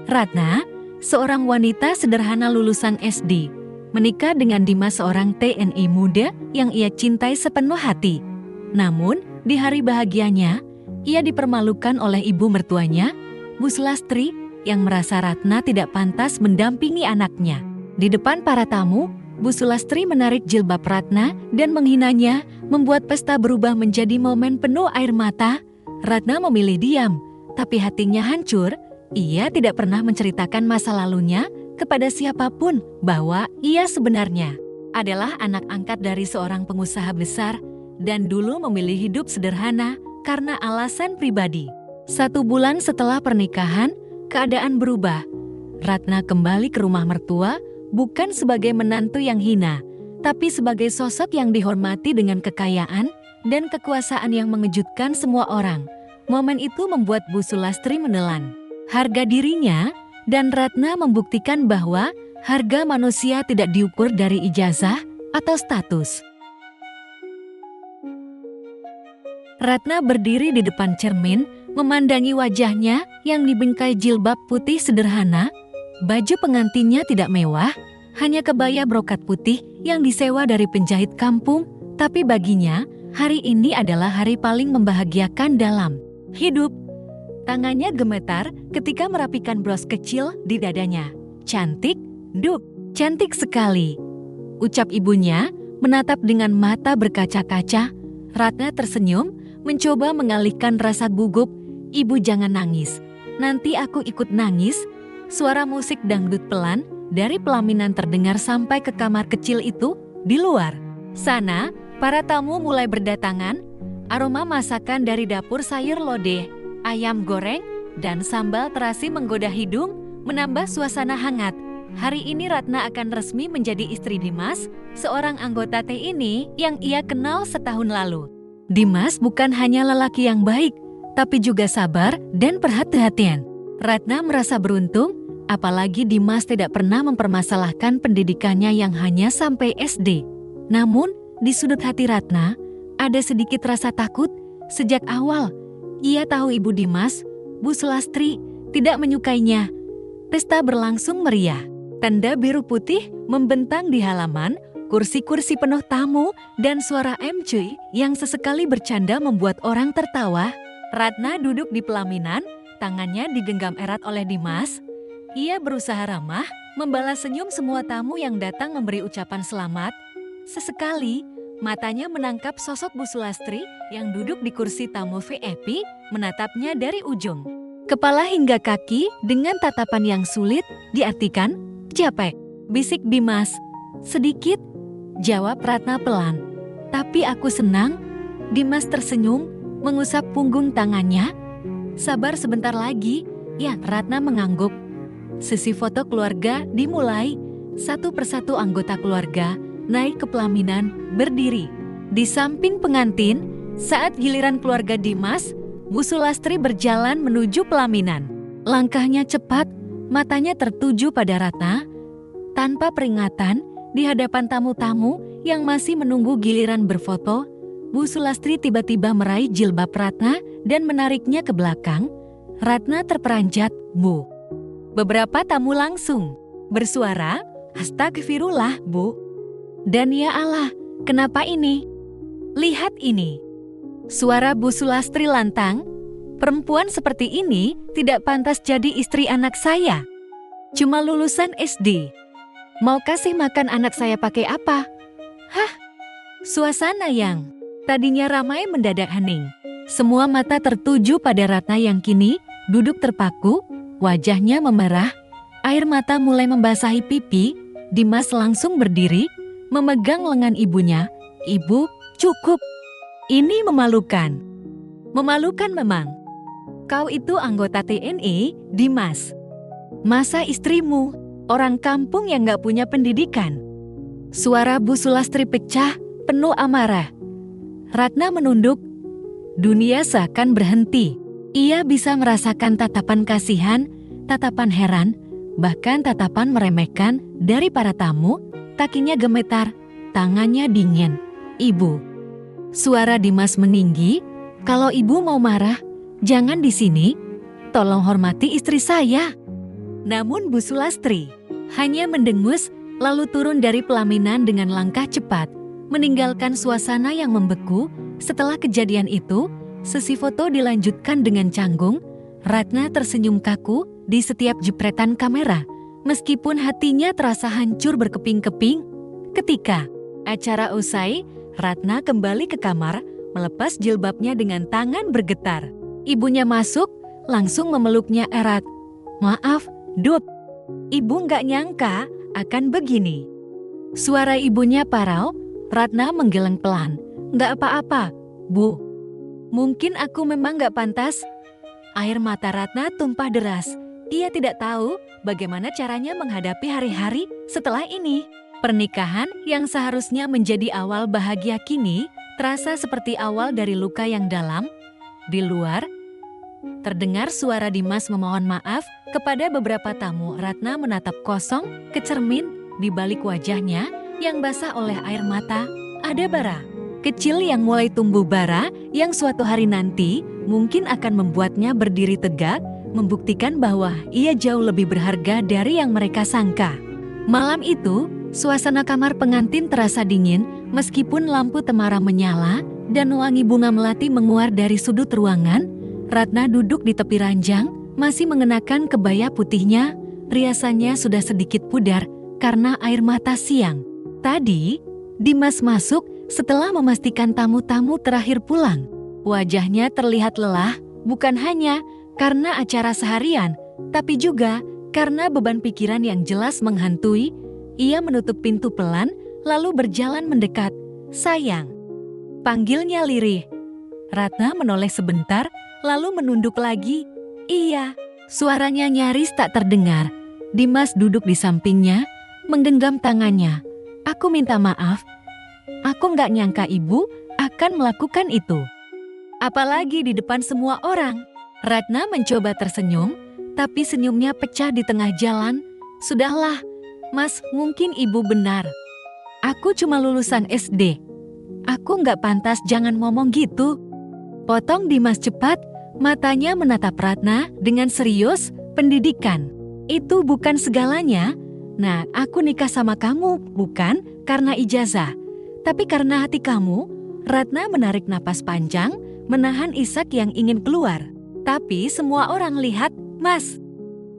Ratna, seorang wanita sederhana lulusan SD, menikah dengan Dimas, seorang TNI muda yang ia cintai sepenuh hati. Namun, di hari bahagianya, ia dipermalukan oleh ibu mertuanya, Bu Sulastri, yang merasa Ratna tidak pantas mendampingi anaknya. Di depan para tamu, Bu Sulastri menarik jilbab Ratna dan menghinanya, membuat pesta berubah menjadi momen penuh air mata. Ratna memilih diam, tapi hatinya hancur. Ia tidak pernah menceritakan masa lalunya kepada siapapun bahwa ia sebenarnya adalah anak angkat dari seorang pengusaha besar dan dulu memilih hidup sederhana karena alasan pribadi. 1 bulan setelah pernikahan, keadaan berubah. Ratna kembali ke rumah mertua bukan sebagai menantu yang hina, tapi sebagai sosok yang dihormati dengan kekayaan dan kekuasaan yang mengejutkan semua orang. Momen itu membuat Bu Sulastri menelan harga dirinya, dan Ratna membuktikan bahwa harga manusia tidak diukur dari ijazah atau status. Ratna berdiri di depan cermin, memandangi wajahnya yang dibingkai jilbab putih sederhana. Baju pengantinnya tidak mewah, hanya kebaya brokat putih yang disewa dari penjahit kampung. Tapi baginya, hari ini adalah hari paling membahagiakan dalam hidup. Tangannya gemetar ketika merapikan bros kecil di dadanya. Cantik, Duk, cantik sekali, ucap ibunya, menatap dengan mata berkaca-kaca. Ratna tersenyum, mencoba mengalihkan rasa gugup. Ibu, jangan nangis, nanti aku ikut nangis. Suara musik dangdut pelan dari pelaminan terdengar sampai ke kamar kecil itu. Di luar sana, para tamu mulai berdatangan. Aroma masakan dari dapur, sayur lodeh, ayam goreng, dan sambal terasi menggoda hidung, menambah suasana hangat. Hari ini Ratna akan resmi menjadi istri Dimas, seorang anggota TNI yang ia kenal setahun lalu. Dimas bukan hanya lelaki yang baik, tapi juga sabar dan perhati-hatian. Ratna merasa beruntung, apalagi Dimas tidak pernah mempermasalahkan pendidikannya yang hanya sampai SD. Namun, di sudut hati Ratna, ada sedikit rasa takut. Sejak awal, ia tahu ibu Dimas, Bu Sulastri, tidak menyukainya. Pesta berlangsung meriah. Tanda biru putih membentang di halaman, kursi-kursi penuh tamu, dan suara Cuy yang sesekali bercanda membuat orang tertawa. Ratna duduk di pelaminan, tangannya digenggam erat oleh Dimas. Ia berusaha ramah, membalas senyum semua tamu yang datang memberi ucapan selamat. Sesekali, matanya menangkap sosok Bu Sulastri yang duduk di kursi tamu VIP, menatapnya dari ujung kepala hingga kaki dengan tatapan yang sulit diartikan. Capek, bisik Dimas. Sedikit, jawab Ratna pelan. Tapi aku senang. Dimas tersenyum, mengusap punggung tangannya. Sabar sebentar lagi, ya. Ratna mengangguk. Sesi foto keluarga dimulai. Satu persatu anggota keluarga naik ke pelaminan, berdiri di samping pengantin. Saat giliran keluarga Dimas, Bu Sulastri berjalan menuju pelaminan. Langkahnya cepat, matanya tertuju pada Ratna. Tanpa peringatan, di hadapan tamu-tamu yang masih menunggu giliran berfoto, Bu Sulastri tiba-tiba meraih jilbab Ratna dan menariknya ke belakang. Ratna terperanjat, Bu. Beberapa tamu langsung bersuara, "Astagfirullah, Bu." Dan ya Allah, kenapa ini? Lihat ini. Suara Bu Sulastri lantang, "Perempuan seperti ini tidak pantas jadi istri anak saya. Cuma lulusan SD. Mau kasih makan anak saya pakai apa?" Hah? Suasana yang tadinya ramai mendadak hening. Semua mata tertuju pada Ratna yang kini duduk terpaku, wajahnya memerah. Air mata mulai membasahi pipi. Dimas langsung berdiri, memegang lengan ibunya. "Ibu, cukup. Ini memalukan." Memalukan memang. Kau itu anggota TNI, Dimas. Masa istrimu orang kampung yang gak punya pendidikan? Suara Bu Sulastri pecah, penuh amarah. Ratna menunduk. Dunia seakan berhenti. Ia bisa merasakan tatapan kasihan, tatapan heran, bahkan tatapan meremehkan dari para tamu. Kakinya gemetar, tangannya dingin. "Ibu." Suara Dimas meninggi. "Kalau ibu mau marah, jangan di sini. Tolong hormati istri saya." Namun Bu Sulastri hanya mendengus lalu turun dari pelaminan dengan langkah cepat, meninggalkan suasana yang membeku. Setelah kejadian itu, sesi foto dilanjutkan dengan canggung. Ratna tersenyum kaku di setiap jepretan kamera, meskipun hatinya terasa hancur berkeping-keping. Ketika acara usai, Ratna kembali ke kamar, melepas jilbabnya dengan tangan bergetar. Ibunya masuk, langsung memeluknya erat. "Maaf, Dut. Ibu nggak nyangka akan begini." Suara ibunya parau. Ratna menggeleng pelan. "Nggak apa-apa, Bu. Mungkin aku memang nggak pantas." Air mata Ratna tumpah deras. Ia tidak tahu bagaimana caranya menghadapi hari-hari setelah ini. Pernikahan yang seharusnya menjadi awal bahagia kini terasa seperti awal dari luka yang dalam. Di luar, terdengar suara Dimas memohon maaf kepada beberapa tamu. Ratna menatap kosong ke cermin. Di balik wajahnya yang basah oleh air mata, ada bara kecil yang mulai tumbuh, bara yang suatu hari nanti mungkin akan membuatnya berdiri tegak, membuktikan bahwa ia jauh lebih berharga dari yang mereka sangka. Malam itu, suasana kamar pengantin terasa dingin meskipun lampu temara menyala dan wangi bunga melati menguar dari sudut ruangan. Ratna duduk di tepi ranjang, masih mengenakan kebaya putihnya. Riasannya sudah sedikit pudar karena air mata siang. Tadi, Dimas masuk setelah memastikan tamu-tamu terakhir pulang. Wajahnya terlihat lelah, bukan hanya karena acara seharian, tapi juga karena beban pikiran yang jelas menghantui. Ia menutup pintu pelan, lalu berjalan mendekat. "Sayang," panggilnya lirih. Ratna menoleh sebentar, lalu menunduk lagi. "Iya." Suaranya nyaris tak terdengar. Dimas duduk di sampingnya, menggenggam tangannya. "Aku minta maaf. Aku nggak nyangka ibu akan melakukan itu. Apalagi di depan semua orang." Ratna mencoba tersenyum, tapi senyumnya pecah di tengah jalan. "Sudahlah, Mas, mungkin ibu benar. Aku cuma lulusan SD. Aku nggak pantas, jangan ngomong gitu." Potong Dimas cepat, matanya menatap Ratna dengan serius. "Pendidikan itu bukan segalanya. Nah, aku nikah sama kamu bukan karena ijazah, tapi karena hati kamu." Ratna menarik napas panjang, menahan isak yang ingin keluar. "Tapi semua orang lihat, Mas.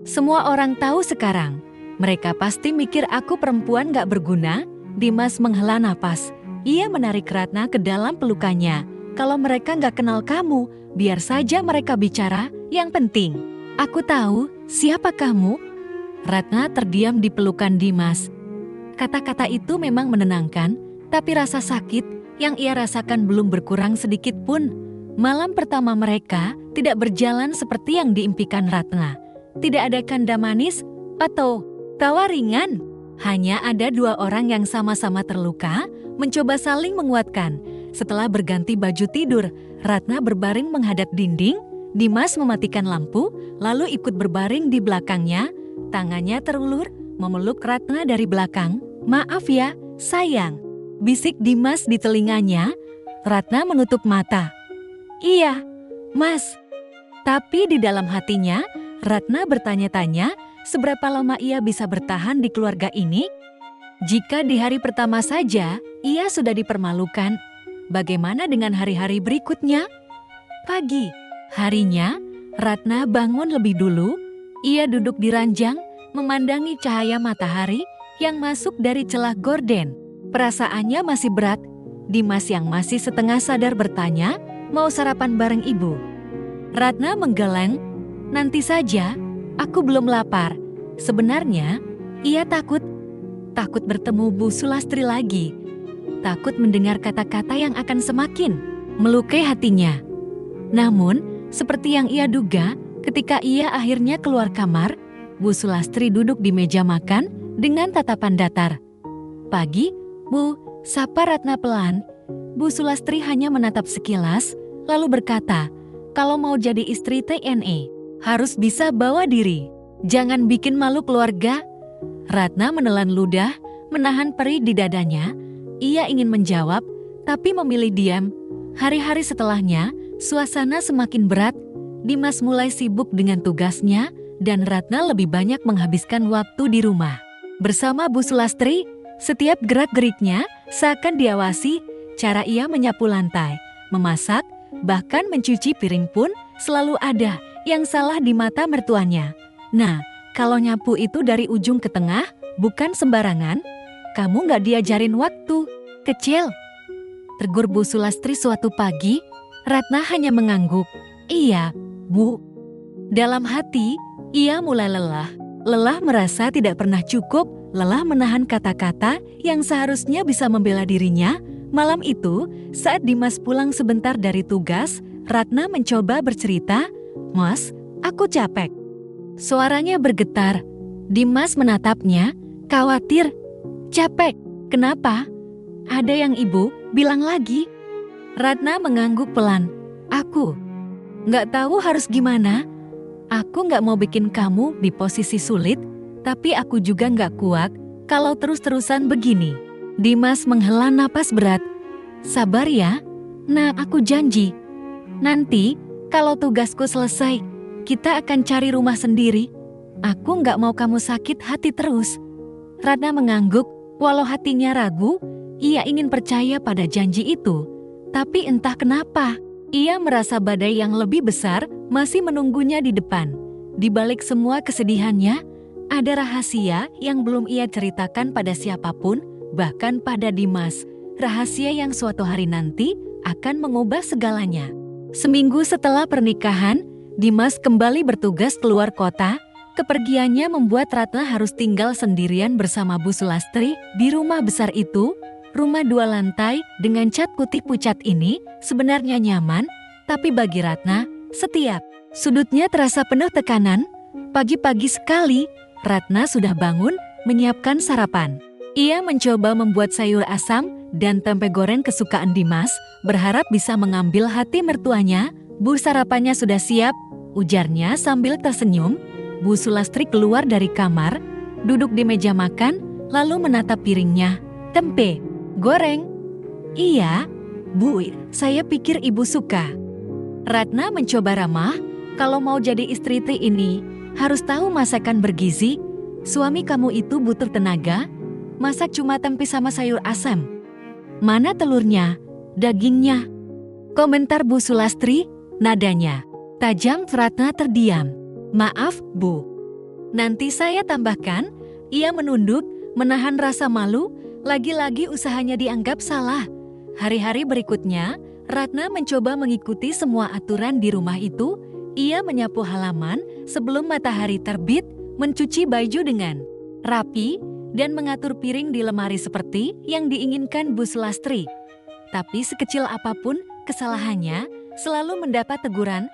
Semua orang tahu sekarang. Mereka pasti mikir aku perempuan gak berguna." Dimas menghela napas. Ia menarik Ratna ke dalam pelukannya. "Kalau mereka gak kenal kamu, biar saja mereka bicara. Yang penting, aku tahu siapa kamu." Ratna terdiam di pelukan Dimas. Kata-kata itu memang menenangkan, tapi rasa sakit yang ia rasakan belum berkurang sedikit pun. Malam pertama mereka tidak berjalan seperti yang diimpikan Ratna. Tidak ada kanda manis atau tawa ringan. Hanya ada dua orang yang sama-sama terluka, mencoba saling menguatkan. Setelah berganti baju tidur, Ratna berbaring menghadap dinding. Dimas mematikan lampu, lalu ikut berbaring di belakangnya. Tangannya terulur, memeluk Ratna dari belakang. "Maaf ya, sayang," bisik Dimas di telinganya. Ratna menutup mata. "Iya, Mas." Tapi di dalam hatinya, Ratna bertanya-tanya seberapa lama ia bisa bertahan di keluarga ini. Jika di hari pertama saja ia sudah dipermalukan, bagaimana dengan hari-hari berikutnya? Pagi harinya, Ratna bangun lebih dulu. Ia duduk di ranjang, memandangi cahaya matahari yang masuk dari celah gorden. Perasaannya masih berat. Dimas yang masih setengah sadar bertanya, "Mau sarapan bareng ibu?" Ratna menggeleng. "Nanti saja, aku belum lapar." Sebenarnya, ia takut bertemu Bu Sulastri lagi. Takut mendengar kata-kata yang akan semakin melukai hatinya. Namun, seperti yang ia duga, ketika ia akhirnya keluar kamar, Bu Sulastri duduk di meja makan dengan tatapan datar. "Pagi, Bu," sapa Ratna pelan. Bu Sulastri hanya menatap sekilas, lalu berkata, "Kalau mau jadi istri TNI, harus bisa bawa diri. Jangan bikin malu keluarga." Ratna menelan ludah, menahan perih di dadanya. Ia ingin menjawab, tapi memilih diam. Hari-hari setelahnya, suasana semakin berat. Dimas mulai sibuk dengan tugasnya dan Ratna lebih banyak menghabiskan waktu di rumah. Bersama Bu Sulastri, setiap gerak-geriknya seakan diawasi. Cara ia menyapu lantai, memasak, bahkan mencuci piring pun selalu ada yang salah di mata mertuanya. Nah, kalau nyapu itu dari ujung ke tengah, bukan sembarangan. Kamu nggak diajarin waktu kecil, tegur Bu Sulastri suatu pagi. Ratna hanya mengangguk. Iya, Bu. Dalam hati, ia mulai lelah. Lelah merasa tidak pernah cukup, lelah menahan kata-kata yang seharusnya bisa membela dirinya. Malam itu, saat Dimas pulang sebentar dari tugas, Ratna mencoba bercerita, "Mas, aku capek." Suaranya bergetar. Dimas menatapnya, khawatir. "Capek? Kenapa? Ada yang ibu bilang lagi?" Ratna mengangguk pelan. "Aku nggak tahu harus gimana. Aku nggak mau bikin kamu di posisi sulit, tapi aku juga nggak kuat kalau terus-terusan begini." Dimas menghela napas berat. "Sabar ya. Nah, aku janji. Nanti, kalau tugasku selesai, kita akan cari rumah sendiri. Aku nggak mau kamu sakit hati terus." Ratna mengangguk, walau hatinya ragu, ia ingin percaya pada janji itu. Tapi entah kenapa, ia merasa badai yang lebih besar masih menunggunya di depan. Di balik semua kesedihannya, ada rahasia yang belum ia ceritakan pada siapapun, bahkan pada Dimas. Rahasia yang suatu hari nanti akan mengubah segalanya. Seminggu setelah pernikahan, Dimas kembali bertugas keluar kota. Kepergiannya membuat Ratna harus tinggal sendirian bersama Bu Sulastri di rumah besar itu. Rumah 2 lantai dengan cat putih pucat ini sebenarnya nyaman, tapi bagi Ratna, setiap sudutnya terasa penuh tekanan. Pagi-pagi sekali, Ratna sudah bangun menyiapkan sarapan. Ia mencoba membuat sayur asam dan tempe goreng kesukaan Dimas, berharap bisa mengambil hati mertuanya. "Bu, sarapannya sudah siap," ujarnya sambil tersenyum. Bu Sulastri keluar dari kamar, duduk di meja makan, lalu menatap piringnya. "Tempe goreng?" "Iya, Bu, saya pikir ibu suka." Ratna mencoba ramah, "Kalau mau jadi istri Tri ini, harus tahu masakan bergizi. Suami kamu itu butuh tenaga. Masak cuma tempe sama sayur asam. Mana telurnya, dagingnya?" Komentar Bu Sulastri, nadanya tajam. Ratna terdiam. "Maaf, Bu. Nanti saya tambahkan." Ia menunduk, menahan rasa malu. Lagi-lagi usahanya dianggap salah. Hari-hari berikutnya, Ratna mencoba mengikuti semua aturan di rumah itu. Ia menyapu halaman sebelum matahari terbit, mencuci baju dengan rapi, dan mengatur piring di lemari seperti yang diinginkan Bu Sulastri. Tapi sekecil apapun kesalahannya, selalu mendapat teguran.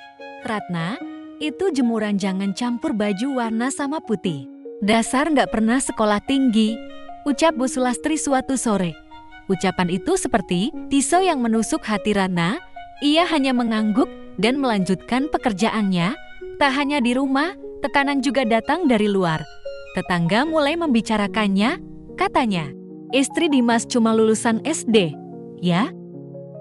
"Ratna, itu jemuran jangan campur baju warna sama putih. Dasar nggak pernah sekolah tinggi," ucap Bu Sulastri suatu sore. Ucapan itu seperti pisau yang menusuk hati Ratna. Ia hanya mengangguk dan melanjutkan pekerjaannya. Tak hanya di rumah, tekanan juga datang dari luar. Tetangga mulai membicarakannya. Katanya, "Istri Dimas cuma lulusan SD, ya?"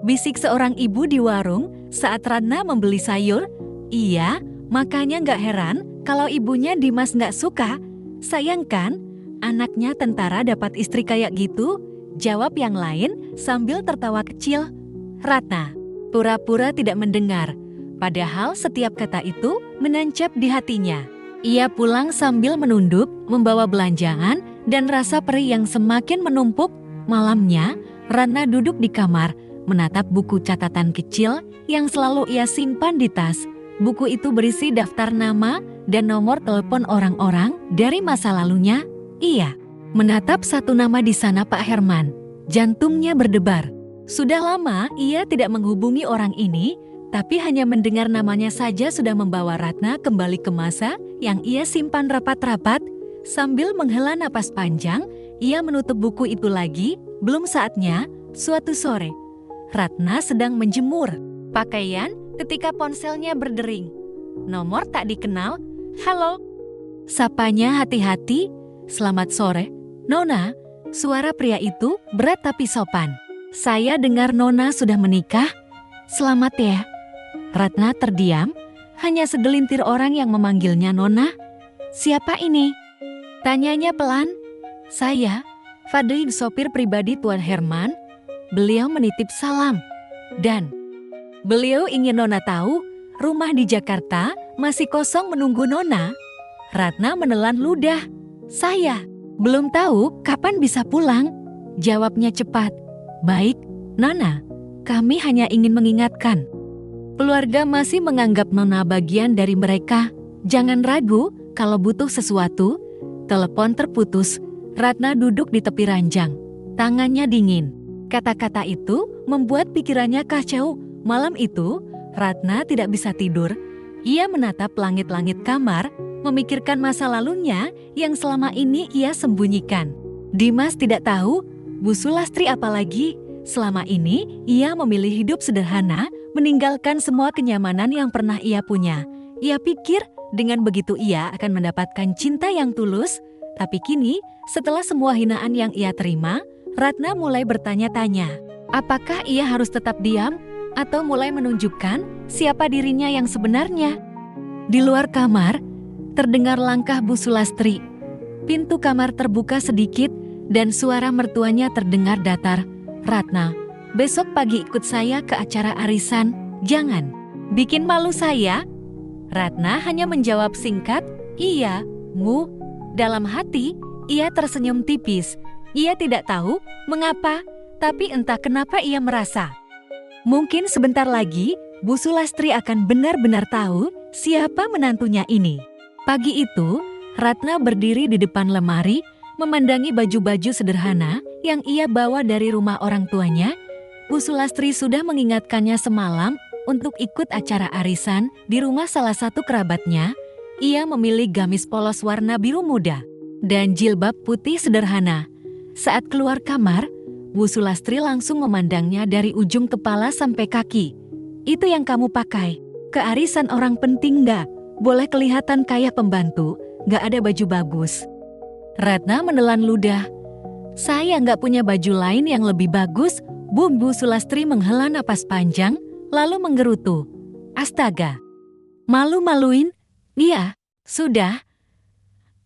bisik seorang ibu di warung saat Ratna membeli sayur. "Iya, makanya nggak heran kalau ibunya Dimas nggak suka. Sayang kan, anaknya tentara dapat istri kayak gitu?" jawab yang lain sambil tertawa kecil. Ratna pura-pura tidak mendengar, padahal setiap kata itu menancap di hatinya. Ia pulang sambil menunduk, membawa belanjaan dan rasa perih yang semakin menumpuk. Malamnya, Ratna duduk di kamar, menatap buku catatan kecil yang selalu ia simpan di tas. Buku itu berisi daftar nama dan nomor telepon orang-orang dari masa lalunya. Ia menatap satu nama di sana, Pak Herman. Jantungnya berdebar. Sudah lama ia tidak menghubungi orang ini, tapi hanya mendengar namanya saja sudah membawa Ratna kembali ke masa yang ia simpan rapat-rapat. Sambil menghela napas panjang, ia menutup buku itu lagi. Belum saatnya, suatu sore, Ratna sedang menjemur pakaian ketika ponselnya berdering. Nomor tak dikenal. "Halo," sapanya hati-hati. "Selamat sore, Nona." Suara pria itu berat tapi sopan. "Saya dengar Nona sudah menikah. Selamat ya." Ratna terdiam, hanya segelintir orang yang memanggilnya Nona. Siapa ini? Tanyanya pelan. Saya, Fadli, sopir pribadi Tuan Herman. Beliau menitip salam. Dan beliau ingin Nona tahu, rumah di Jakarta masih kosong menunggu Nona. Ratna menelan ludah. Saya belum tahu kapan bisa pulang. Jawabnya cepat. Baik, Nona. Kami hanya ingin mengingatkan. Keluarga masih menganggap Nona bagian dari mereka. Jangan ragu kalau butuh sesuatu. Telepon terputus. Ratna duduk di tepi ranjang. Tangannya dingin. Kata-kata itu membuat pikirannya kacau. Malam itu, Ratna tidak bisa tidur. Ia menatap langit-langit kamar, memikirkan masa lalunya yang selama ini ia sembunyikan. Dimas tidak tahu, Bu Sulastri apalagi. Selama ini, ia memilih hidup sederhana, meninggalkan semua kenyamanan yang pernah ia punya. Ia pikir dengan begitu ia akan mendapatkan cinta yang tulus. Tapi kini, setelah semua hinaan yang ia terima, Ratna mulai bertanya-tanya. Apakah ia harus tetap diam atau mulai menunjukkan siapa dirinya yang sebenarnya? Di luar kamar, terdengar langkah Bu Sulastri. Pintu kamar terbuka sedikit dan suara mertuanya terdengar datar. Ratna, besok pagi ikut saya ke acara arisan. Jangan bikin malu saya. Ratna hanya menjawab singkat, iya, Bu. Dalam hati, ia tersenyum tipis. Ia tidak tahu mengapa, tapi entah kenapa ia merasa. Mungkin sebentar lagi, Bu Sulastri akan benar-benar tahu siapa menantunya ini. Pagi itu, Ratna berdiri di depan lemari, memandangi baju-baju sederhana yang ia bawa dari rumah orang tuanya. Bu Sulastri sudah mengingatkannya semalam untuk ikut acara arisan di rumah salah satu kerabatnya. Ia memilih gamis polos warna biru muda dan jilbab putih sederhana. Saat keluar kamar, Bu Sulastri langsung memandangnya dari ujung kepala sampai kaki. Itu yang kamu pakai? Ke arisan orang penting nggak? Boleh kelihatan kayak pembantu, nggak ada baju bagus. Ratna menelan ludah. Saya nggak punya baju lain yang lebih bagus. Bu Sulastri menghela napas panjang, lalu menggerutu. Astaga, malu-maluin? Iya, sudah.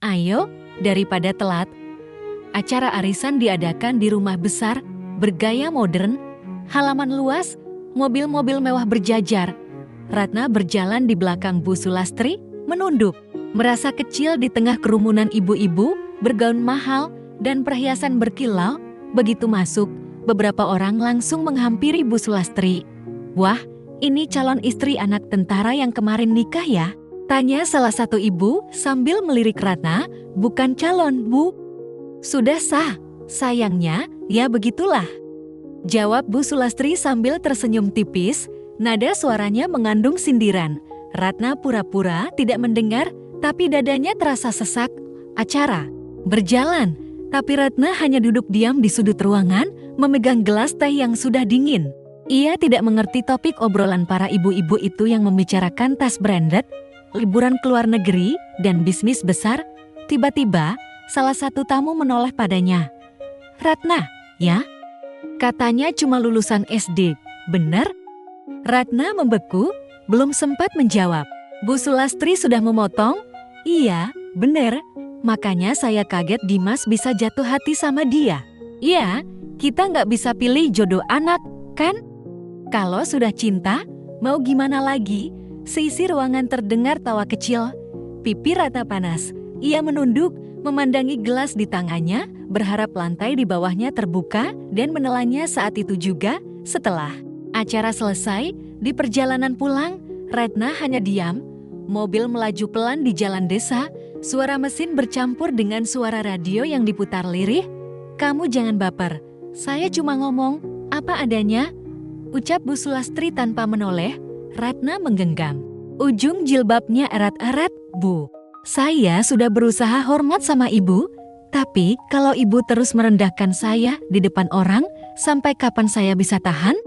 Ayo, daripada telat. Acara arisan diadakan di rumah besar, bergaya modern, halaman luas, mobil-mobil mewah berjajar. Ratna berjalan di belakang Bu Sulastri, menunduk, merasa kecil di tengah kerumunan ibu-ibu, bergaun mahal, dan perhiasan berkilau. Begitu masuk, beberapa orang langsung menghampiri Bu Sulastri. Wah, ini calon istri anak tentara yang kemarin nikah ya? Tanya salah satu ibu sambil melirik Ratna. Bukan calon, Bu. Sudah sah, sayangnya, ya begitulah. Jawab Bu Sulastri sambil tersenyum tipis, nada suaranya mengandung sindiran. Ratna pura-pura tidak mendengar, tapi dadanya terasa sesak. Acara berjalan, tapi Ratna hanya duduk diam di sudut ruangan, memegang gelas teh yang sudah dingin. Ia tidak mengerti topik obrolan para ibu-ibu itu yang membicarakan tas branded, liburan ke luar negeri, dan bisnis besar. Tiba-tiba, salah satu tamu menoleh padanya. Ratna, ya? Katanya cuma lulusan SD, benar? Ratna membeku, belum sempat menjawab. Bu Sulastri sudah memotong, iya, benar. Makanya saya kaget Dimas bisa jatuh hati sama dia. Iya, kita nggak bisa pilih jodoh anak, kan? Kalau sudah cinta, mau gimana lagi? Seisi ruangan terdengar tawa kecil. Pipi Ratna panas. Ia menunduk, memandangi gelas di tangannya, berharap lantai di bawahnya terbuka dan menelannya saat itu juga. Setelah acara selesai, di perjalanan pulang, Ratna hanya diam. Mobil melaju pelan di jalan desa, suara mesin bercampur dengan suara radio yang diputar lirih. Kamu jangan baper, saya cuma ngomong apa adanya, ucap Bu Sulastri tanpa menoleh. Ratna menggenggam ujung jilbabnya erat-erat. Bu, saya sudah berusaha hormat sama ibu, tapi kalau ibu terus merendahkan saya di depan orang, sampai kapan saya bisa tahan?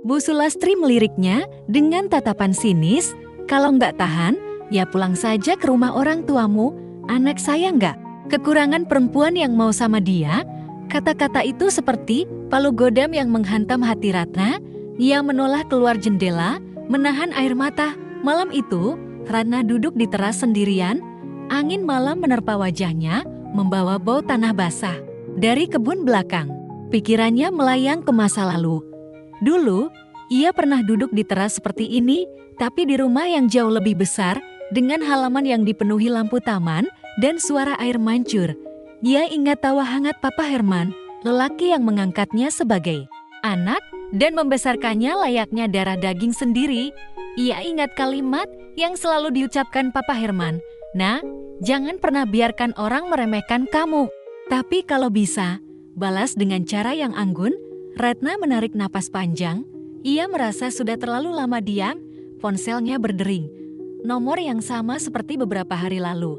Bu Sulastri meliriknya dengan tatapan sinis. Kalau nggak tahan, ya pulang saja ke rumah orang tuamu. Anak saya nggak kekurangan perempuan yang mau sama dia. Kata-kata itu seperti palu godam yang menghantam hati Ratna. Ia menoleh keluar jendela, menahan air mata. Malam itu, Ratna duduk di teras sendirian. Angin malam menerpa wajahnya, membawa bau tanah basah. Dari kebun belakang, pikirannya melayang ke masa lalu. Dulu, ia pernah duduk di teras seperti ini, tapi di rumah yang jauh lebih besar, dengan halaman yang dipenuhi lampu taman dan suara air mancur. Ia ingat tawa hangat Papa Herman, lelaki yang mengangkatnya sebagai anak dan membesarkannya layaknya darah daging sendiri. Ia ingat kalimat yang selalu diucapkan Papa Herman, "Nah, jangan pernah biarkan orang meremehkan kamu." Tapi kalau bisa, balas dengan cara yang anggun. Ratna menarik napas panjang. Ia merasa sudah terlalu lama diam, ponselnya berdering. Nomor yang sama seperti beberapa hari lalu.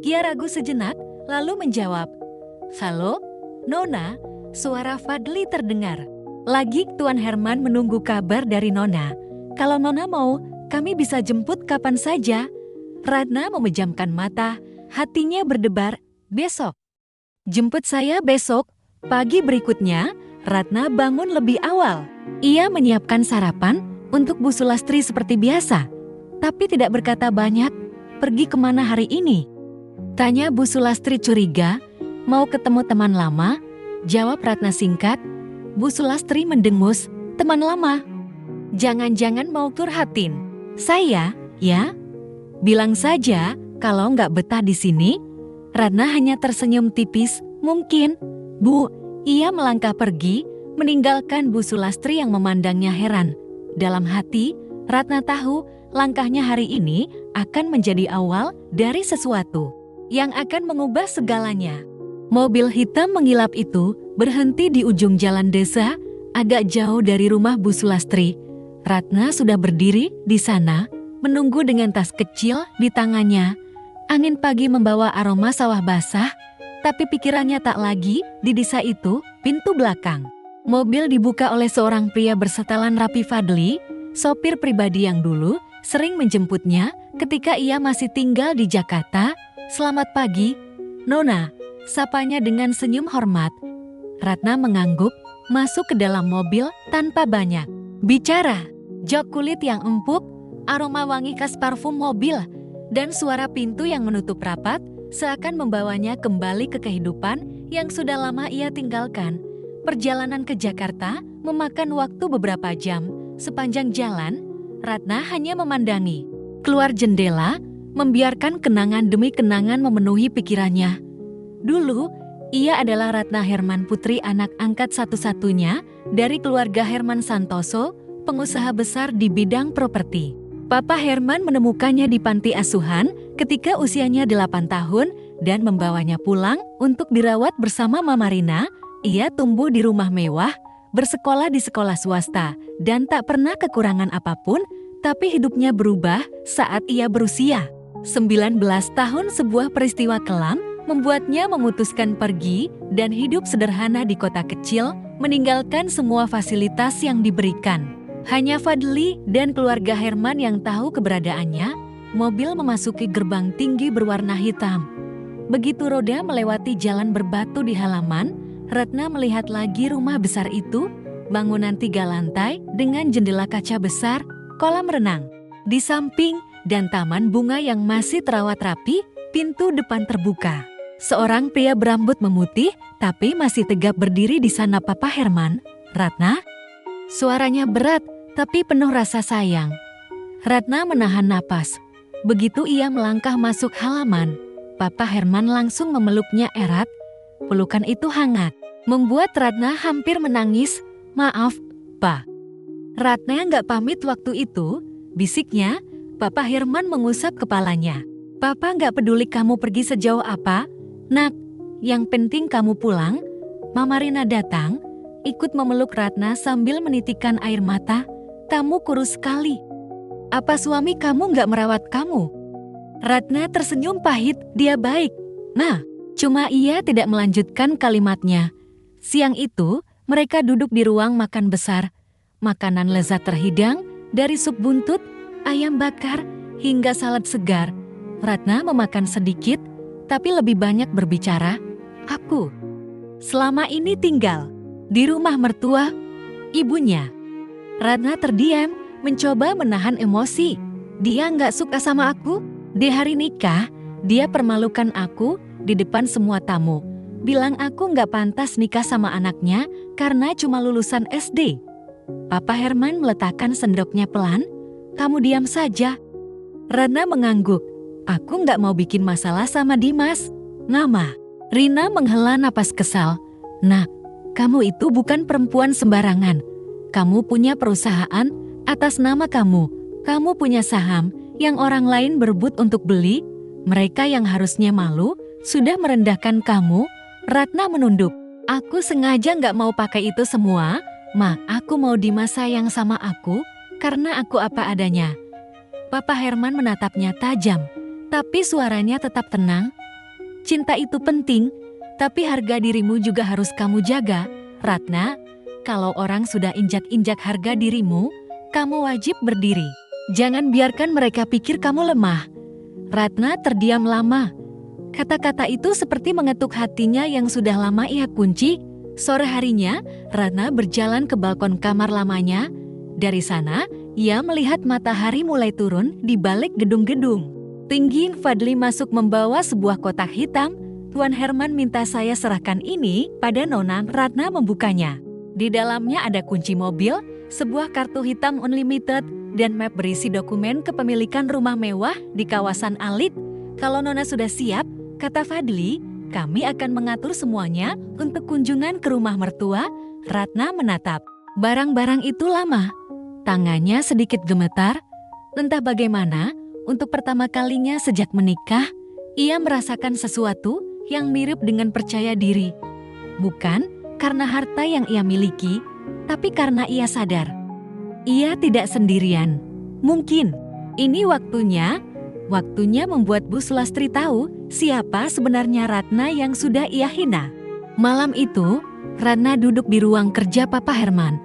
Ia ragu sejenak, lalu menjawab, "Halo, Nona," suara Fadli terdengar. "Lagi Tuan Herman menunggu kabar dari Nona. Kalau Nona mau, kami bisa jemput kapan saja." Ratna memejamkan mata, hatinya berdebar, "Besok. Jemput saya besok." Pagi berikutnya, Ratna bangun lebih awal. Ia menyiapkan sarapan untuk Bu Sulastri seperti biasa, tapi tidak berkata banyak. "Pergi kemana hari ini?" tanya Bu Sulastri curiga. "Mau ketemu teman lama?" jawab Ratna singkat. Bu Sulastri mendengus, "Teman lama? Jangan-jangan mau curhatin saya, ya? Bilang saja kalau nggak betah di sini." Ratna hanya tersenyum tipis. "Mungkin, Bu." Ia melangkah pergi, meninggalkan Bu Sulastri yang memandangnya heran. Dalam hati, Ratna tahu langkahnya hari ini akan menjadi awal dari sesuatu yang akan mengubah segalanya. Mobil hitam mengilap itu berhenti di ujung jalan desa, agak jauh dari rumah Bu Sulastri. Ratna sudah berdiri di sana, menunggu dengan tas kecil di tangannya. Angin pagi membawa aroma sawah basah, tapi pikirannya tak lagi di desa itu. Pintu belakang mobil dibuka oleh seorang pria bersetelan rapi, Fadli, sopir pribadi yang dulu sering menjemputnya ketika ia masih tinggal di Jakarta. "Selamat pagi, Nona," sapanya dengan senyum hormat. Ratna mengangguk, masuk ke dalam mobil tanpa banyak bicara. Jok kulit yang empuk, aroma wangi khas parfum mobil, dan suara pintu yang menutup rapat seakan membawanya kembali ke kehidupan yang sudah lama ia tinggalkan. Perjalanan ke Jakarta memakan waktu beberapa jam. Sepanjang jalan, Ratna hanya memandangi keluar jendela, membiarkan kenangan demi kenangan memenuhi pikirannya. Dulu, ia adalah Ratna Herman, putri anak angkat satu-satunya dari keluarga Herman Santoso, pengusaha besar di bidang properti. Papa Herman menemukannya di panti asuhan ketika usianya 8 tahun dan membawanya pulang untuk dirawat bersama Mama Rina. Ia tumbuh di rumah mewah, bersekolah di sekolah swasta, dan tak pernah kekurangan apapun, tapi hidupnya berubah saat ia berusia 19 tahun. Sebuah peristiwa kelam membuatnya memutuskan pergi dan hidup sederhana di kota kecil, meninggalkan semua fasilitas yang diberikan. Hanya Fadli dan keluarga Herman yang tahu keberadaannya. Mobil memasuki gerbang tinggi berwarna hitam. Begitu roda melewati jalan berbatu di halaman, Ratna melihat lagi rumah besar itu, bangunan 3 lantai dengan jendela kaca besar, kolam renang di samping, dan taman bunga yang masih terawat rapi. Pintu depan terbuka. Seorang pria berambut memutih tapi masih tegap berdiri di sana. "Papa Herman." "Ratna?" Suaranya berat tapi penuh rasa sayang. Ratna menahan napas. Begitu ia melangkah masuk halaman, Papa Herman langsung memeluknya erat. Pelukan itu hangat, membuat Ratna hampir menangis. "Maaf, Pa." Ratna nggak pamit waktu itu, bisiknya. Papa Herman mengusap kepalanya. "Papa nggak peduli kamu pergi sejauh apa, Nak. Yang penting kamu pulang." Mama Rina datang, ikut memeluk Ratna sambil menitikkan air mata. "Kamu kurus sekali. Apa suami kamu nggak merawat kamu?" Ratna tersenyum pahit. "Dia baik, Nah." Cuma ia tidak melanjutkan kalimatnya. Siang itu, mereka duduk di ruang makan besar. Makanan lezat terhidang, dari sup buntut, ayam bakar, hingga salad segar. Ratna memakan sedikit, tapi lebih banyak berbicara. "Aku selama ini tinggal di rumah mertua ibunya." Ratna terdiam, mencoba menahan emosi. "Dia nggak suka sama aku?" Di hari nikah, Dia permalukan aku di depan semua tamu. Bilang aku nggak pantas nikah sama anaknya karena cuma lulusan SD. Papa Herman meletakkan sendoknya pelan. Kamu diam saja. Ratna mengangguk. Aku nggak mau bikin masalah sama Dimas. Nama. Rina menghela napas kesal. Nak, kamu itu bukan perempuan sembarangan. Kamu punya perusahaan atas nama kamu. Kamu punya saham yang orang lain berebut untuk beli. Mereka yang harusnya malu sudah merendahkan kamu. Ratna menunduk. Aku sengaja nggak mau pakai itu semua. Ma, aku mau Dimas sayang sama aku karena aku apa adanya. Papa Herman menatapnya tajam, tapi suaranya tetap tenang. Cinta itu penting, tapi harga dirimu juga harus kamu jaga. Ratna, kalau orang sudah injak-injak harga dirimu, kamu wajib berdiri. Jangan biarkan mereka pikir kamu lemah. Ratna terdiam lama. Kata-kata itu seperti mengetuk hatinya yang sudah lama ia kunci. Sore harinya, Ratna berjalan ke balkon kamar lamanya. Dari sana, ia melihat matahari mulai turun di balik gedung-gedung. Tinggi Fadli masuk membawa sebuah kotak hitam. Tuan Herman minta saya serahkan ini pada Nona. Ratna membukanya. Di dalamnya ada kunci mobil, sebuah kartu hitam unlimited, dan map berisi dokumen kepemilikan rumah mewah di kawasan Alit. Kalau Nona sudah siap, kata Fadli, kami akan mengatur semuanya untuk kunjungan ke rumah mertua. Ratna menatap. Barang-barang itu lama. Tangannya sedikit gemetar. Entah bagaimana, untuk pertama kalinya sejak menikah, ia merasakan sesuatu yang mirip dengan percaya diri. Bukan karena harta yang ia miliki, tapi karena ia sadar. Ia tidak sendirian. Mungkin ini waktunya membuat Bu Sulastri tahu siapa sebenarnya Ratna yang sudah ia hina. Malam itu, Ratna duduk di ruang kerja Papa Herman.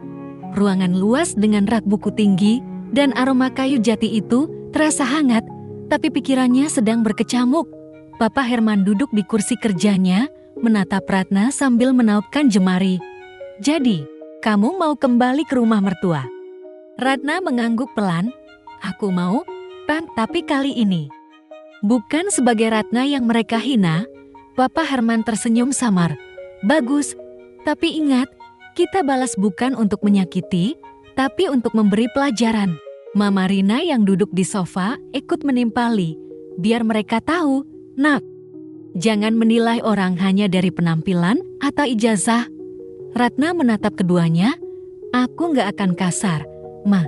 Ruangan luas dengan rak buku tinggi dan aroma kayu jati itu terasa hangat, tapi pikirannya sedang berkecamuk. Papa Herman duduk di kursi kerjanya, menatap Ratna sambil menaupkan jemari. Jadi, kamu mau kembali ke rumah mertua? Ratna mengangguk pelan. Aku mau, Pan, tapi kali ini. Bukan sebagai Ratna yang mereka hina. Papa Herman tersenyum samar. Bagus, tapi ingat, kita balas bukan untuk menyakiti, tapi untuk memberi pelajaran. Mama Rina yang duduk di sofa ikut menimpali. Biar mereka tahu, Nak, jangan menilai orang hanya dari penampilan atau ijazah. Ratna menatap keduanya. Aku nggak akan kasar. Ma,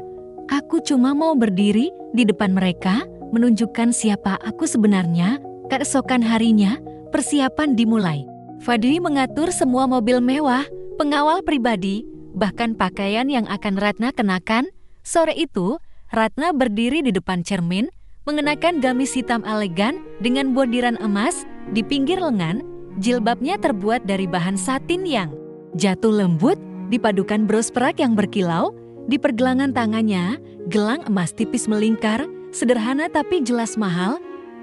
aku cuma mau berdiri di depan mereka, menunjukkan siapa aku sebenarnya. Keesokan harinya, persiapan dimulai. Fadli mengatur semua mobil mewah, pengawal pribadi, bahkan pakaian yang akan Ratna kenakan. Sore itu, Ratna berdiri di depan cermin, mengenakan gamis hitam elegan dengan bordiran emas di pinggir lengan. Jilbabnya terbuat dari bahan satin yang jatuh lembut, dipadukan bros perak yang berkilau. Di pergelangan tangannya, gelang emas tipis melingkar, sederhana tapi jelas mahal.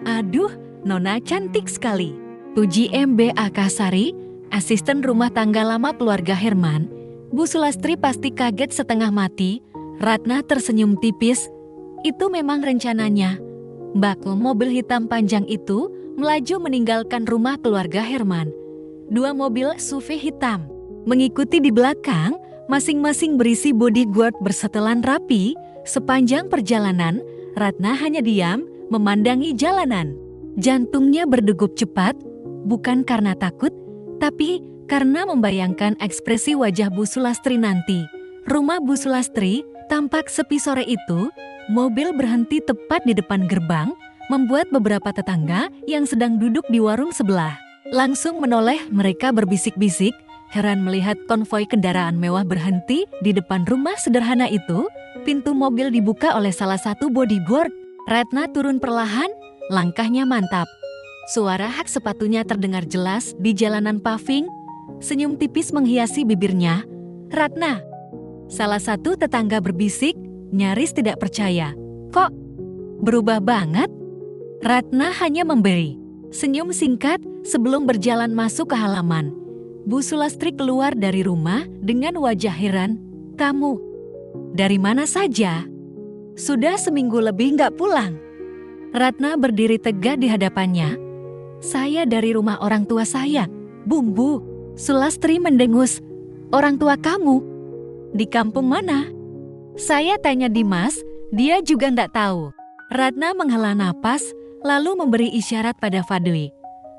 Aduh, Nona cantik sekali. Puji Mb Akasari, asisten rumah tangga lama keluarga Herman. Bu Sulastri pasti kaget setengah mati. Ratna tersenyum tipis. Itu memang rencananya. Bakul mobil hitam panjang itu melaju meninggalkan rumah keluarga Herman. 2 mobil SUV hitam mengikuti di belakang, masing-masing berisi bodyguard bersetelan rapi. Sepanjang perjalanan, Ratna hanya diam, memandangi jalanan. Jantungnya berdegup cepat, bukan karena takut, tapi karena membayangkan ekspresi wajah Bu Sulastri nanti. Rumah Bu Sulastri tampak sepi sore itu. Mobil berhenti tepat di depan gerbang, membuat beberapa tetangga yang sedang duduk di warung sebelah langsung menoleh. Mereka berbisik-bisik, heran melihat konvoi kendaraan mewah berhenti di depan rumah sederhana itu. Pintu mobil dibuka oleh salah satu bodyguard. Ratna turun perlahan, langkahnya mantap. Suara hak sepatunya terdengar jelas di jalanan paving. Senyum tipis menghiasi bibirnya. Ratna. Salah satu tetangga berbisik, nyaris tidak percaya. Kok berubah banget? Ratna hanya memberi senyum singkat sebelum berjalan masuk ke halaman. Bu Sulastri keluar dari rumah dengan wajah heran. Kamu dari mana saja? Sudah seminggu lebih nggak pulang. Ratna berdiri tegak di hadapannya. Saya dari rumah orang tua saya, Bumbu. Sulastri mendengus. Orang tua kamu? Di kampung mana? Saya tanya Dimas, dia juga ndak tahu. Ratna menghela napas, lalu memberi isyarat pada Fadli.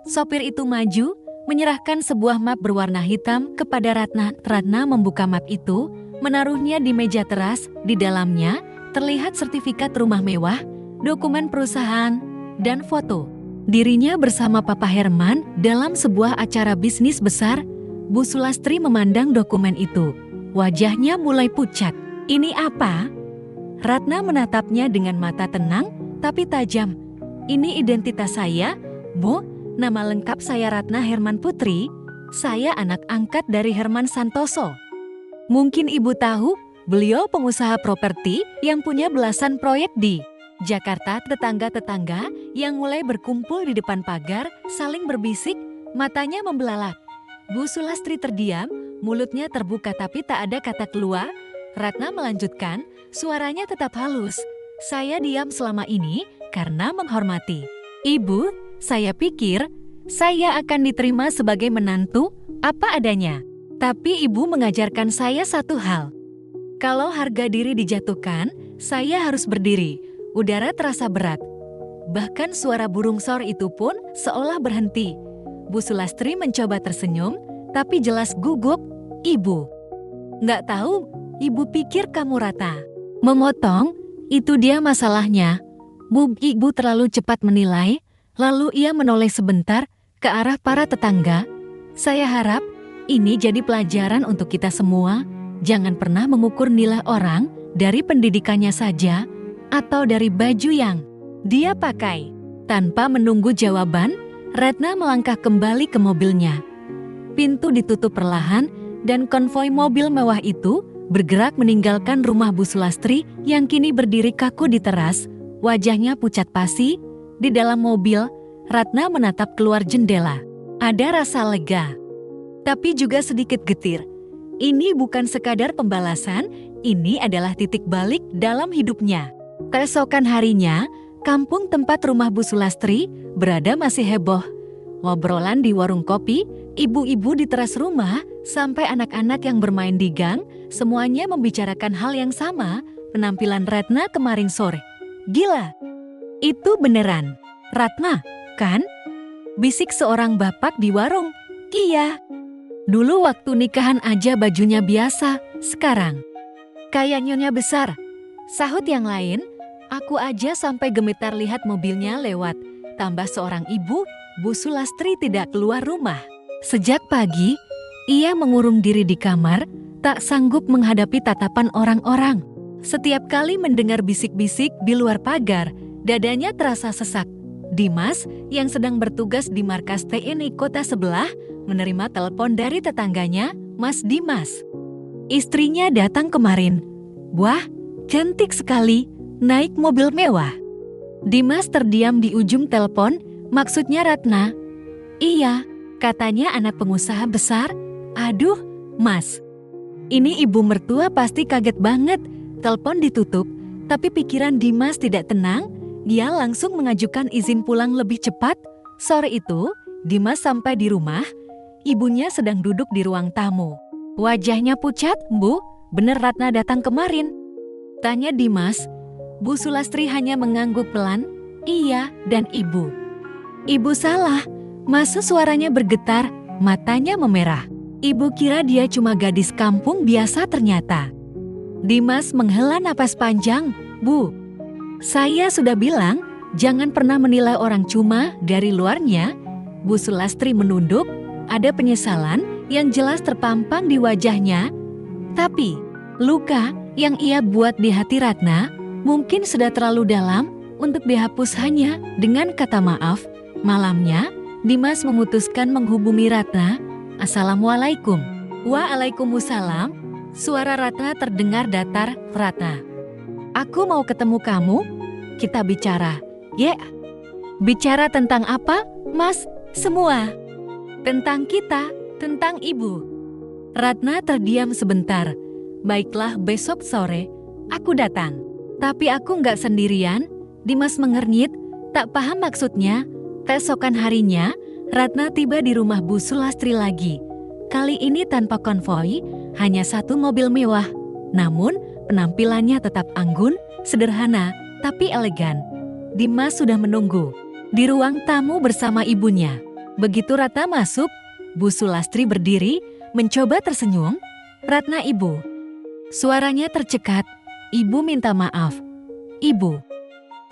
Sopir itu maju, menyerahkan sebuah map berwarna hitam kepada Ratna. Ratna membuka map itu, menaruhnya di meja teras. Di dalamnya terlihat sertifikat rumah mewah, dokumen perusahaan, dan foto. Dirinya bersama Papa Herman dalam sebuah acara bisnis besar. Bu Sulastri memandang dokumen itu. Wajahnya mulai pucat. Ini apa? Ratna menatapnya dengan mata tenang tapi tajam. Ini identitas saya, Bu. Nama lengkap saya Ratna Herman Putri. Saya anak angkat dari Herman Santoso. Mungkin Ibu tahu, beliau pengusaha properti yang punya belasan proyek di Jakarta. Tetangga-tetangga yang mulai berkumpul di depan pagar saling berbisik, matanya membelalak. Bu Sulastri terdiam, mulutnya terbuka tapi tak ada kata keluar. Ratna melanjutkan, suaranya tetap halus. Saya diam selama ini karena menghormati Ibu. Saya pikir saya akan diterima sebagai menantu apa adanya. Tapi Ibu mengajarkan saya satu hal. Kalau harga diri dijatuhkan, saya harus berdiri. Udara terasa berat. Bahkan suara burung sor itu pun seolah berhenti. Bu Sulastri mencoba tersenyum, tapi jelas gugup. Ibu, nggak tahu, Ibu pikir kamu rata. Memotong, itu dia masalahnya. Ibu terlalu cepat menilai, lalu ia menoleh sebentar ke arah para tetangga. Saya harap ini jadi pelajaran untuk kita semua. Jangan pernah mengukur nilai orang dari pendidikannya saja atau dari baju yang dia pakai. Tanpa menunggu jawaban, Ratna melangkah kembali ke mobilnya. Pintu ditutup perlahan dan konvoi mobil mewah itu bergerak meninggalkan rumah Bu Sulastri yang kini berdiri kaku di teras. Wajahnya pucat pasi. Di dalam mobil, Ratna menatap keluar jendela. Ada rasa lega, tapi juga sedikit getir. Ini bukan sekadar pembalasan, ini adalah titik balik dalam hidupnya. Keesokan harinya, kampung tempat rumah Bu Sulastri berada masih heboh. Ngobrolan di warung kopi, ibu-ibu di teras rumah, sampai anak-anak yang bermain di gang, semuanya membicarakan hal yang sama, penampilan Ratna kemarin sore. Gila, itu beneran Ratna, kan? Bisik seorang bapak di warung. Iya. Dulu waktu nikahan aja bajunya biasa, sekarang kayak nyonya besar. Sahut yang lain, aku aja sampai gemetar lihat mobilnya lewat. Tambah seorang ibu, Bu Sulastri tidak keluar rumah. Sejak pagi, ia mengurung diri di kamar, tak sanggup menghadapi tatapan orang-orang. Setiap kali mendengar bisik-bisik di luar pagar, dadanya terasa sesak. Dimas, yang sedang bertugas di markas TNI kota sebelah, menerima telepon dari tetangganya, Mas Dimas. Istrinya datang kemarin. Wah, cantik sekali, naik mobil mewah. Dimas terdiam di ujung telepon, maksudnya Ratna. Iya, katanya anak pengusaha besar. Aduh, Mas. Ini ibu mertua pasti kaget banget. Telepon ditutup, tapi pikiran Dimas tidak tenang. Dia langsung mengajukan izin pulang lebih cepat. Sore itu, Dimas sampai di rumah. Ibunya sedang duduk di ruang tamu. Wajahnya pucat, Bu, bener Ratna datang kemarin? Tanya Dimas. Bu Sulastri hanya mengangguk pelan. Iya, dan Ibu. Ibu salah. Masa suaranya bergetar, matanya memerah. Ibu kira dia cuma gadis kampung biasa ternyata. Dimas menghela napas panjang. Bu, saya sudah bilang, jangan pernah menilai orang cuma dari luarnya. Bu Sulastri menunduk, ada penyesalan yang jelas terpampang di wajahnya. Tapi, luka yang ia buat di hati Ratna mungkin sudah terlalu dalam untuk dihapus hanya dengan kata maaf. Malamnya, Dimas memutuskan menghubungi Ratna. Assalamualaikum. Waalaikumsalam. Suara Ratna terdengar datar. Ratna, aku mau ketemu kamu. Kita bicara. Ya. Bicara tentang apa, Mas? Semua. Tentang kita, tentang Ibu. Ratna terdiam sebentar. Baiklah, besok sore aku datang. Tapi aku nggak sendirian. Dimas mengernyit. Tak paham maksudnya, keesokan harinya, Ratna tiba di rumah Bu Sulastri lagi. Kali ini tanpa konvoi, hanya satu mobil mewah. Namun, penampilannya tetap anggun, sederhana, tapi elegan. Dimas sudah menunggu di ruang tamu bersama ibunya. Begitu Ratna masuk, Bu Sulastri berdiri, mencoba tersenyum. "Ratna, Ibu." Suaranya tercekat. "Ibu minta maaf. Ibu,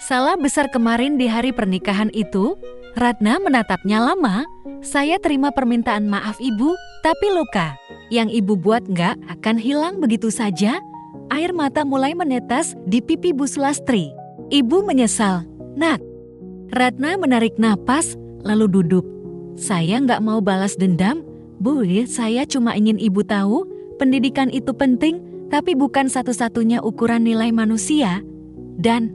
salah besar kemarin di hari pernikahan itu." Ratna menatapnya lama. "Saya terima permintaan maaf Ibu, tapi luka yang Ibu buat nggak akan hilang begitu saja." Air mata mulai menetes di pipi Bu Sulastri. "Ibu menyesal, Nak." Ratna menarik napas, lalu duduk. "Saya nggak mau balas dendam, Bu. Saya cuma ingin Ibu tahu, pendidikan itu penting, tapi bukan satu-satunya ukuran nilai manusia. Dan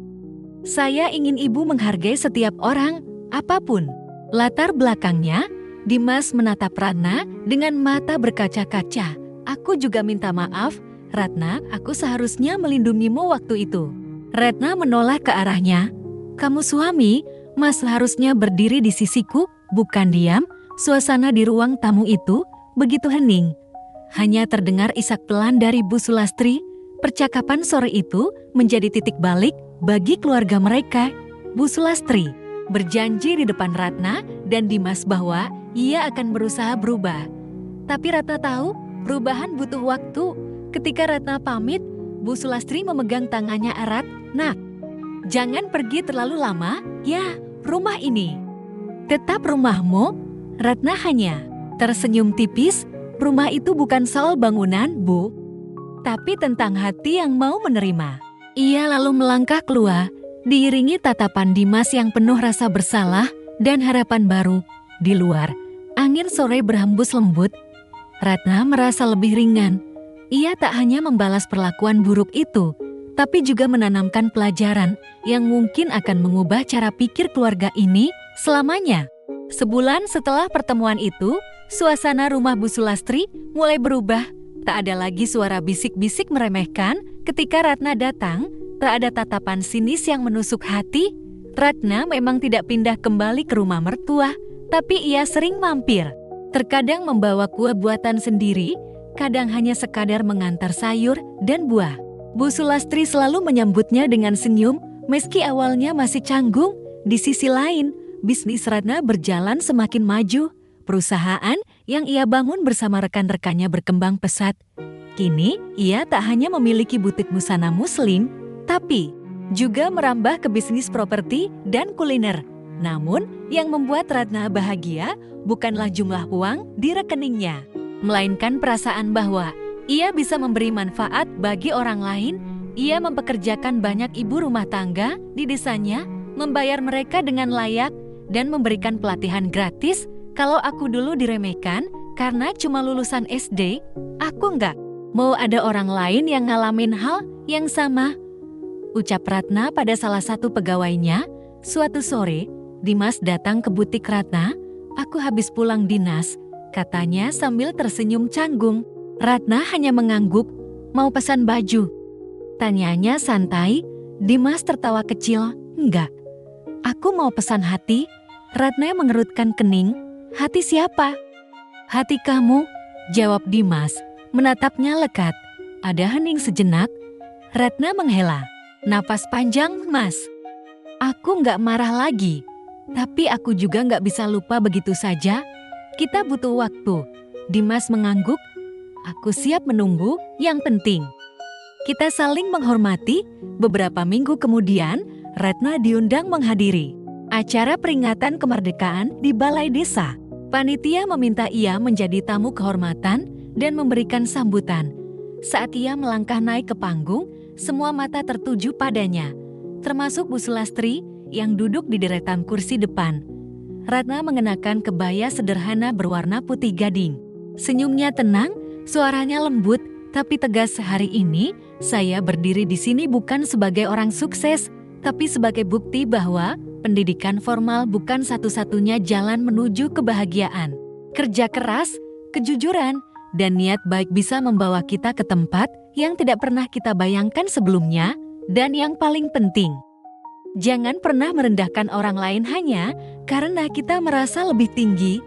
saya ingin Ibu menghargai setiap orang, apapun latar belakangnya." Dimas menatap Ratna dengan mata berkaca-kaca. "Aku juga minta maaf, Ratna, aku seharusnya melindungimu waktu itu." Ratna menoleh ke arahnya. "Kamu suami, Mas harusnya berdiri di sisiku, bukan diam." Suasana di ruang tamu itu begitu hening. Hanya terdengar isak pelan dari Bu Sulastri. Percakapan sore itu menjadi titik balik bagi keluarga mereka. Bu Sulastri berjanji di depan Ratna dan Dimas bahwa ia akan berusaha berubah. Tapi Ratna tahu perubahan butuh waktu. Ketika Ratna pamit, Bu Sulastri memegang tangannya erat. "Nak, jangan pergi terlalu lama, ya, rumah ini tetap rumahmu." Ratna hanya tersenyum tipis. "Rumah itu bukan soal bangunan, Bu, tapi tentang hati yang mau menerima." Ia lalu melangkah keluar, diiringi tatapan Dimas yang penuh rasa bersalah dan harapan baru. Di luar, angin sore berhembus lembut. Ratna merasa lebih ringan. Ia tak hanya membalas perlakuan buruk itu, tapi juga menanamkan pelajaran yang mungkin akan mengubah cara pikir keluarga ini selamanya. Sebulan setelah pertemuan itu, suasana rumah Bu Sulastri mulai berubah. Tak ada lagi suara bisik-bisik meremehkan ketika Ratna datang. Tak ada tatapan sinis yang menusuk hati. Ratna memang tidak pindah kembali ke rumah mertua, tapi ia sering mampir. Terkadang membawa kue buatan sendiri, kadang hanya sekadar mengantar sayur dan buah. Bu Sulastri selalu menyambutnya dengan senyum, meski awalnya masih canggung. Di sisi lain, bisnis Ratna berjalan semakin maju. Perusahaan yang ia bangun bersama rekan-rekannya berkembang pesat. Kini, ia tak hanya memiliki butik busana muslim, tapi juga merambah ke bisnis properti dan kuliner. Namun, yang membuat Ratna bahagia bukanlah jumlah uang di rekeningnya, melainkan perasaan bahwa ia bisa memberi manfaat bagi orang lain. Ia mempekerjakan banyak ibu rumah tangga di desanya, membayar mereka dengan layak, dan memberikan pelatihan gratis. Kalau aku dulu diremehkan karena cuma lulusan SD, aku nggak mau ada orang lain yang ngalamin hal yang sama, ucap Ratna pada salah satu pegawainya. Suatu sore, Dimas datang ke butik Ratna. "Aku habis pulang dinas," katanya sambil tersenyum canggung. Ratna hanya mengangguk. "Mau pesan baju?" tanyanya santai. Dimas tertawa kecil. "Enggak, aku mau pesan hati." Ratna mengerutkan kening. "Hati siapa?" "Hati kamu," jawab Dimas, menatapnya lekat. Ada hening sejenak. Ratna menghela napas panjang. "Mas, aku nggak marah lagi, tapi aku juga nggak bisa lupa begitu saja. Kita butuh waktu." Dimas mengangguk. "Aku siap menunggu, yang penting kita saling menghormati." Beberapa minggu kemudian, Ratna diundang menghadiri acara peringatan kemerdekaan di Balai Desa. Panitia meminta ia menjadi tamu kehormatan dan memberikan sambutan. Saat ia melangkah naik ke panggung, semua mata tertuju padanya, termasuk Bu Sulastri yang duduk di deretan kursi depan. Ratna mengenakan kebaya sederhana berwarna putih gading. Senyumnya tenang, suaranya lembut, tapi tegas. "Hari ini, saya berdiri di sini bukan sebagai orang sukses, tapi sebagai bukti bahwa pendidikan formal bukan satu-satunya jalan menuju kebahagiaan. Kerja keras, kejujuran, dan niat baik bisa membawa kita ke tempat yang tidak pernah kita bayangkan sebelumnya. Dan yang paling penting, Jangan pernah merendahkan orang lain hanya karena kita merasa lebih tinggi.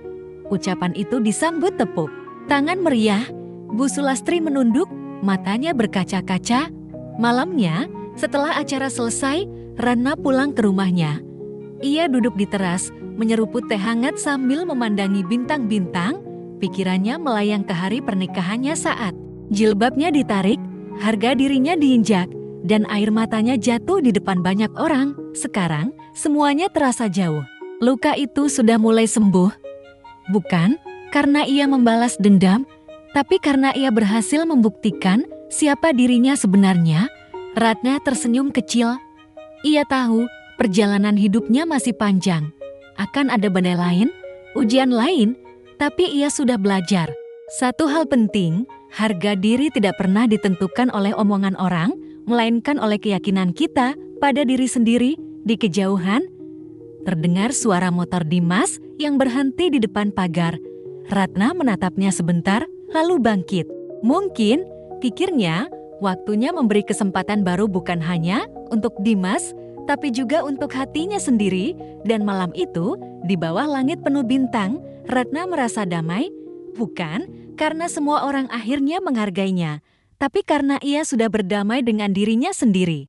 Ucapan itu disambut tepuk tangan meriah. Bu Sulastri menunduk, matanya berkaca-kaca. Malamnya, setelah acara selesai, Ratna pulang ke rumahnya. Ia duduk di teras, menyeruput teh hangat sambil memandangi bintang-bintang. Pikirannya melayang ke hari pernikahannya saat jilbabnya ditarik, harga dirinya diinjak, dan air matanya jatuh di depan banyak orang. Sekarang, semuanya terasa jauh. Luka itu sudah mulai sembuh. Bukan karena ia membalas dendam, tapi karena ia berhasil membuktikan siapa dirinya sebenarnya. Ratna tersenyum kecil. Ia tahu perjalanan hidupnya masih panjang. Akan ada badai lain, ujian lain, tapi ia sudah belajar. Satu hal penting, harga diri tidak pernah ditentukan oleh omongan orang, melainkan oleh keyakinan kita pada diri sendiri. Di kejauhan, terdengar suara motor Dimas yang berhenti di depan pagar. Ratna menatapnya sebentar, lalu bangkit. Mungkin, pikirnya, waktunya memberi kesempatan baru bukan hanya untuk Dimas, tapi juga untuk hatinya sendiri. Dan malam itu, di bawah langit penuh bintang, Ratna merasa damai, bukan karena semua orang akhirnya menghargainya, tapi karena ia sudah berdamai dengan dirinya sendiri.